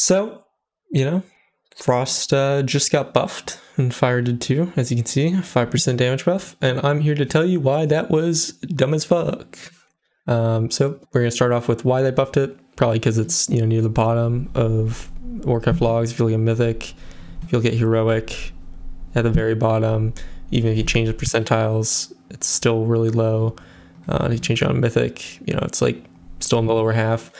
So, Frost just got buffed, and Fire did too, as you can see, 5% damage buff, and I'm here to tell you why that was dumb as fuck. So we're going to start off with why they buffed it, probably because it's near the bottom of Warcraft logs. If you look at Mythic, if you look at Heroic, at the very bottom, even if you change the percentiles, it's still really low. If you change it on Mythic, it's like still in the lower half.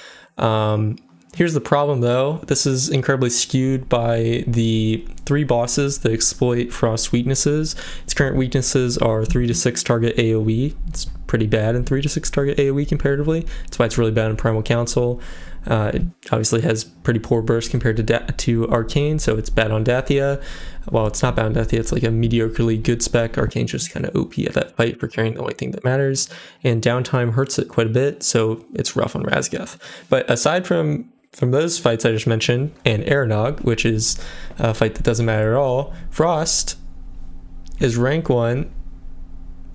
Here's the problem though, this is incredibly skewed by the 3 bosses that exploit Frost's weaknesses. Its current weaknesses are 3 to 6 target AoE. It's pretty bad in 3 to 6 target AoE comparatively. That's why it's really bad in Primal Council. It obviously has pretty poor burst compared to Arcane, so it's bad on Dathia. While it's not bad on Dathia, it's like a mediocrely good spec. Arcane's just kind of OP at that fight for carrying the only thing that matters, and downtime hurts it quite a bit, so it's rough on Razgeth. But aside from those fights I just mentioned, and Aranog, which is a fight that doesn't matter at all, Frost is rank 1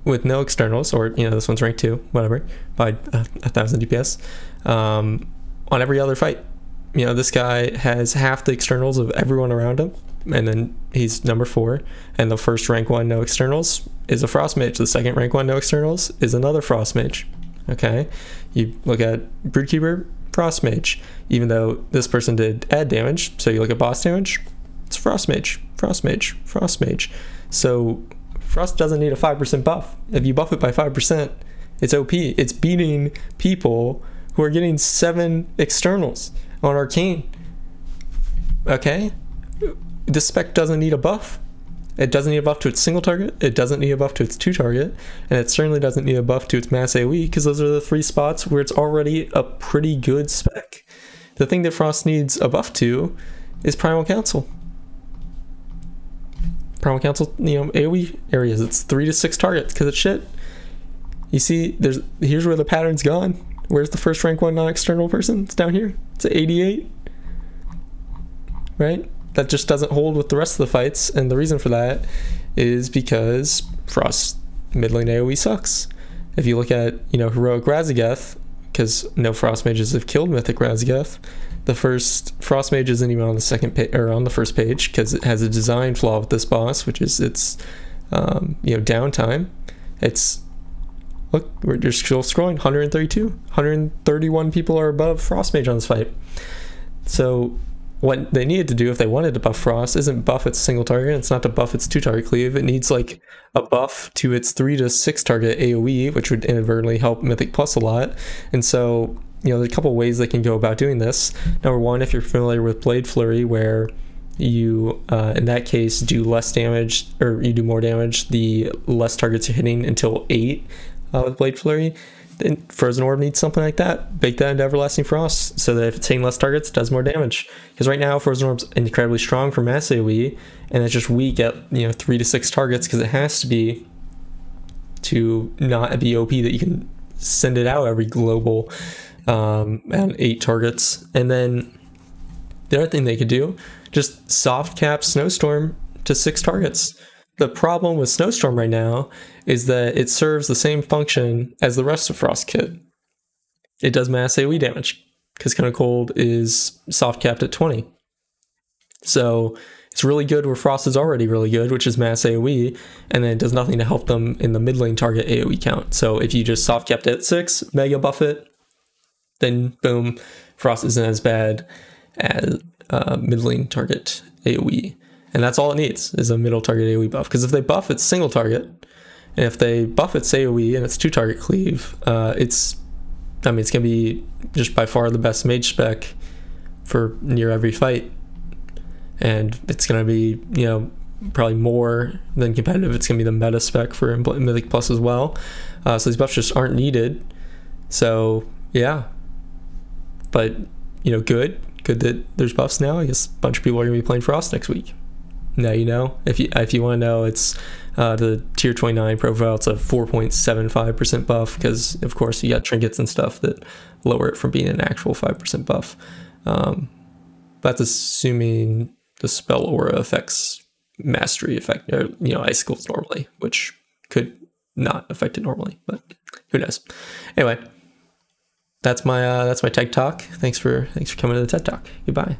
with no externals, or this one's rank 2, whatever, by 1000 DPS, on every other fight. This guy has half the externals of everyone around him, and then he's number 4, and the first rank 1 no externals is a Frost Mage. The second rank 1 no externals is another Frost Mage. Okay, you look at Broodkeeper, Frost Mage, even though this person did add damage. So you look at boss damage, it's Frost Mage, Frost Mage, Frost Mage. So Frost doesn't need a 5% buff. If you buff it by 5%, it's OP. It's beating people who are getting 7 externals on Arcane. Okay? The spec doesn't need a buff. It doesn't need a buff to its single target, it doesn't need a buff to its 2 target, and it certainly doesn't need a buff to its mass AoE, because those are the 3 spots where it's already a pretty good spec. The thing that Frost needs a buff to is Primal Council. Primal Council, AoE areas, it's 3 to 6 targets, because it's shit. You see, here's where the pattern's gone. Where's the first rank 1 non-external person? It's down here. It's at 88. Right? That just doesn't hold with the rest of the fights, and the reason for that is because Frost's mid-lane AoE sucks. If you look at, Heroic Razageth, because no Frost Mages have killed Mythic Razageth, the first Frost Mage isn't even on the second page, or on the first page, because it has a design flaw with this boss, which is its, downtime. Look, we're just still scrolling, 132, 131 people are above Frost Mage on this fight. So what they needed to do if they wanted to buff Frost isn't buff its single target, it's not to buff its 2 target cleave, it needs like a buff to its 3 to 6 target AoE, which would inadvertently help Mythic Plus a lot. And so, there's a couple ways they can go about doing this. Number 1, if you're familiar with Blade Flurry, where you, in that case, do less damage, or you do more damage the less targets you're hitting until 8 with Blade Flurry, then Frozen Orb needs something like that. Bake that into Everlasting Frost so that if it's hitting less targets, it does more damage. Because right now, Frozen Orb's incredibly strong for mass AoE, and it's just weak at 3 to 6 targets because it has to be to not be OP that you can send it out every global and 8 targets. And then the other thing they could do, just soft cap Snowstorm to 6 targets. The problem with Snowstorm right now is that it serves the same function as the rest of Frost Kit. It does mass AoE damage, because Cone of Cold is soft capped at 20. So it's really good where Frost is already really good, which is mass AoE, and then it does nothing to help them in the mid lane target AoE count. So if you just soft capped it at 6, mega buff it, then boom, Frost isn't as bad as mid lane target AoE. And that's all it needs, is a middle target AoE buff. Because if they buff its single target, and if they buff its AoE and its 2 target cleave, it's going to be just by far the best mage spec for near every fight. And it's going to be, probably more than competitive. It's going to be the meta spec for Mythic Plus as well. So these buffs just aren't needed. So, yeah. But, good that there's buffs now. I guess a bunch of people are going to be playing Frost next week. Now you know. If you want to know, it's the tier 29 profile. It's a 4.75% buff, because of course you got trinkets and stuff that lower it from being an actual 5% buff. That's assuming the spell aura affects mastery effect, or icicles normally, which could not affect it normally, but who knows. Anyway, that's my TED Talk. Thanks for coming to the TED Talk. Goodbye.